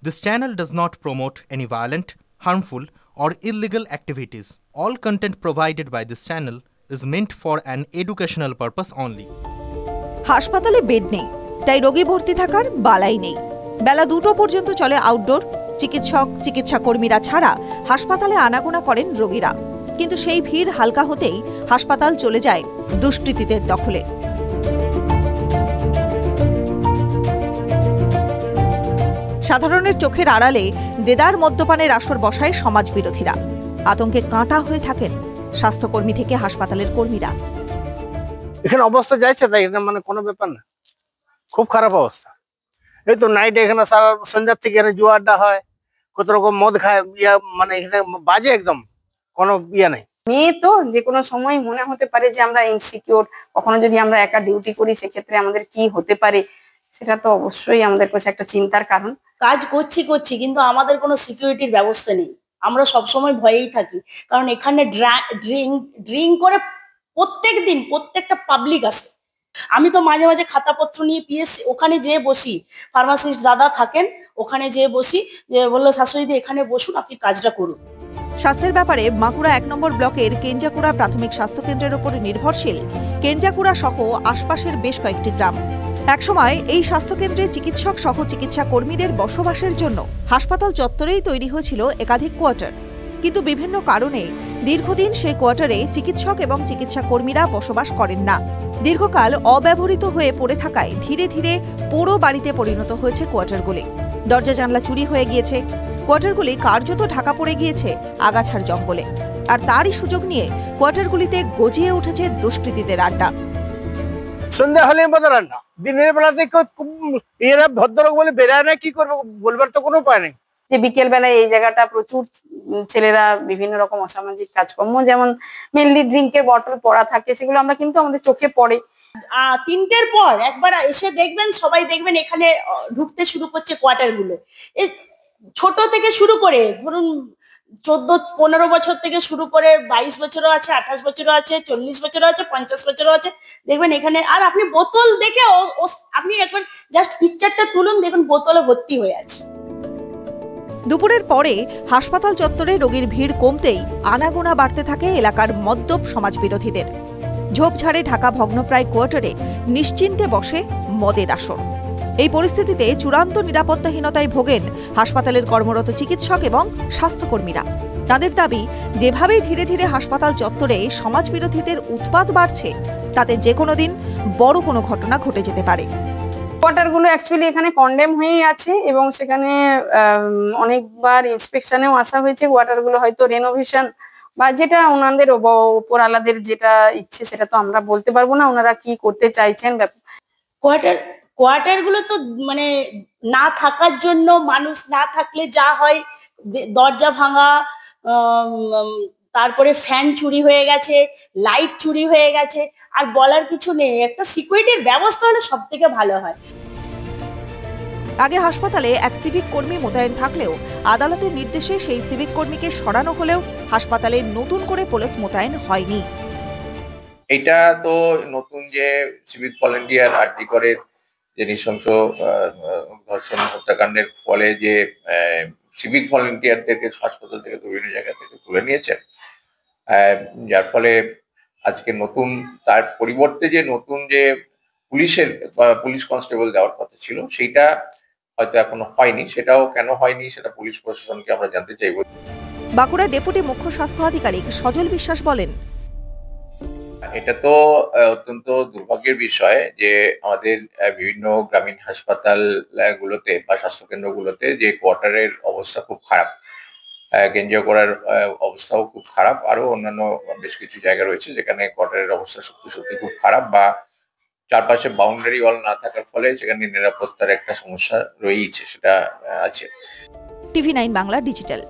This channel does not promote any violent, harmful, or illegal activities. All content provided by this channel is meant for an educational purpose only. হাসপাতালে bed নেই, তাই রোগী ভর্তি থাকার বালাই নেই। বেলা 2টো পর্যন্ত চলে আউটডোর। চিকিৎসক, চিকিৎসা কর্মীরা ছাড়া হাসপাতালে আনাগোনা করেন রোগীরা। কিন্তু সেই ভিড় হালকা হতেই হাসপাতাল চলে যায় দুষ্কৃতীদের দখলে। সাধারণের চোখের আড়ালে দেদার মদ্যপানের আসর বসায় সমাজ বিরোধীরা। আতঙ্কে কাঁটা হয়ে থাকেন স্বাস্থ্যকর্মী থেকে হাসপাতালের কর্মীরা। এখানে অবস্থা যাচ্ছে তাই এটা মানে কোনো ব্যাপার না, খুব খারাপ অবস্থা। এই তো নাইটে এখানে সারা সন্ধ্যার থেকে এখানে জুয়া আড্ডা হয়, কত রকম মদ খায়, মানে এখানে বাজে একদম, কোনো নেই। মেয়ে তো যে কোনো সময় মনে হতে পারে যে আমরা ইনসিকিউর, কখনো যদি আমরা একা ডিউটি করি সেক্ষেত্রে আমাদের কি হতে পারে, সেটা তো অবশ্যই আমাদের কাছে একটা চিন্তার কারণ। কাজ করছি কিন্তু আমাদের কোনো সিকিউরিটির ব্যবস্থা নেই। আমরা সবসময় ভয়েই থাকি, কারণ এখানে ড্রিঙ্ক করে প্রত্যেক দিন প্রত্যেকটা পাবলিক আসে। আমি তো মাঝে মাঝে খাতাপত্র নিয়ে পিএসসি ওখানে যেয়ে বসি, ফার্মাসিস্ট দাদা থাকেন ওখানে যেয়ে বসি, যে বললো শাশুড়িদি এখানে বসুন, আপনি কাজটা করুন। স্বাস্থ্যের ব্যাপারে বাঁকুড়া 1 নম্বর ব্লকের কেঞ্জাকুড়া প্রাথমিক স্বাস্থ্য কেন্দ্রের উপর নির্ভরশীল কেঞ্জাকুড়া সহ আশপাশের বেশ কয়েকটি গ্রাম। একসময় এই স্বাস্থ্যকেন্দ্রে চিকিৎসক সহ চিকিৎসা কর্মীদের বসবাসের জন্য হাসপাতাল চত্বরেই তৈরি হয়েছিল একাধিক কোয়ার্টার। কিন্তু বিভিন্ন কারণে দীর্ঘদিন সেই কোয়ার্টারে চিকিৎসক এবং চিকিৎসা কর্মীরা বসবাস করেন না। দীর্ঘকাল অব্যবহৃত হয়ে পড়ে থাকায় ধীরে ধীরে পোড়ো বাড়িতে পরিণত হয়েছে কোয়ার্টারগুলি। দরজা জানলা চুরি হয়ে গিয়েছে, কোয়ার্টারগুলি কার্যত ঢাকা পড়ে গিয়েছে আগাছার জঙ্গলে। আর তারই সুযোগ নিয়ে কোয়ার্টারগুলিতে গজিয়ে উঠেছে দুষ্কৃতীদের আড্ডা। সন্ধ্যা হলে বোধ রান্না, দিনের বেলাতে এরা ভদ্রলোক বলে বেড়ায় না, কি করবো বলবার তো কোনো উপায় নেই। যে বিকেল বেলায় এই জায়গাটা প্রচুর ছেলেরা বিভিন্ন রকম অসামাজিক কাজকর্ম, যেমন মেনলি ড্রিঙ্কের বটল পড়া থাকে, সেগুলো আমরা কিন্তু আমাদের চোখে পড়ে। 3টের পর একবার এসে দেখবেন, সবাই দেখবেন এখানে ঢুকতে শুরু করছে কোয়ার্টার গুলো। ছোট থেকে শুরু করে ধরুন 14-15 বছর থেকে শুরু করে 22 বছরও আছে, 28 বছরও আছে, 40 বছরও আছে, 50 বছরও আছে, দেখবেন এখানে। আর আপনি বোতল দেখে আপনি একবার জাস্ট পিকচারটা তুলুন, দেখুন বোতলে ভর্তি হয়ে আছে। দুপুরের পরে হাসপাতাল চত্বরে রোগীর ভিড় কমতেই আনাগোনা বাড়তে থাকে এলাকার মদ্যপ সমাজবিরোধীদের। ঝোপঝাড়ে ঢাকা ভগ্নপ্রায় কোয়ার্টারে নিশ্চিন্তে বসে মদের আসর। এই পরিস্থিতিতে চূড়ান্ত নিরাপত্তাহীনতায় ভোগেন হাসপাতালের কর্মরত চিকিৎসক এবং স্বাস্থ্যকর্মীরা। তাদের দাবি, যেভাবেই ধীরে ধীরে হাসপাতাল চত্বরে সমাজবিরোধীদের উৎপাত বাড়ছে, তাতে যে কোনো দিন বড় কোনো ঘটনা ঘটে যেতে পারে। কোয়ার্টারগুলো অ্যাকচুয়ালি এখানে কন্ডেম হয়েই আছে এবং সেখানে অনেকবার ইন্সপেকশনেও আসা হয়েছে। কোয়ার্টারগুলো হয়তো রেনোভেশন বা যেটা ওনাদের ওপর আলাদের যেটা ইচ্ছে, সেটা তো আমরা বলতে পারবো না ওনারা কি করতে চাইছেন। কোয়ার্টার গুলো তো মানে না থাকার জন্য, মানুষ না থাকলে যা হয়, দরজা ভাঙা, তারপরে ফ্যান চুরি হয়ে গেছে, লাইট চুরি হয়ে গেছে, আর বলার কিছু নেই। একটা সিকিউরিটির ব্যবস্থা হলে সব থেকে ভালো হয়। আগে হাসপাতালে এক সিভিক কর্মী মোতায়েন থাকলেও আদালতের নির্দেশে সেই সিভিক কর্মীকে সরানো হলেও হাসপাতালে নতুন করে পুলিশ মোতায়েন হয়নি। এটা তো নতুন যে সিভিক ভলেন্টিয়ার আরটি করে যে নৃশংস ধর্ষণ হত্যাকাণ্ডের ফলে যে সিভিক ভলেন্টিয়ারদেরকে হাসপাতাল থেকে বিভিন্ন জায়গা থেকে তুলে নিয়েছে, যার ফলে আজকে নতুন তার পরিবর্তে যে নতুন যে পুলিশ কনস্টেবল দেওয়ার কথা ছিল, সেইটা হয়তো এখনো হয়নি। সেটাও কেন হয়নি সেটা পুলিশ প্রশাসনকে আমরা জানতে চাইব। বাঁকুড়া ডেপুটি মুখ্য স্বাস্থ্য আধিকারিক সজল বিশ্বাস বলেন, এটা তো অত্যন্ত দুর্ভাগ্যের বিষয় যে আমাদের বিভিন্ন গ্রামীণ হাসপাতাল গুলোতে বা স্বাস্থ্যকেন্দ্রগুলোতে যে কোয়ার্টারের অবস্থা খুব খারাপ, কেঞ্জাকুড়ার অবস্থাও খুব খারাপ, আরো অন্যান্য বেশ কিছু জায়গা রয়েছে যেখানে কোয়ার্টারের অবস্থা সত্যি খুব খারাপ, বা চারপাশে বাউন্ডারি ওয়াল না থাকার ফলে সেখানে নিরাপত্তার একটা সমস্যা রয়েছে, সেটা আছে। TV9 Bangla digital.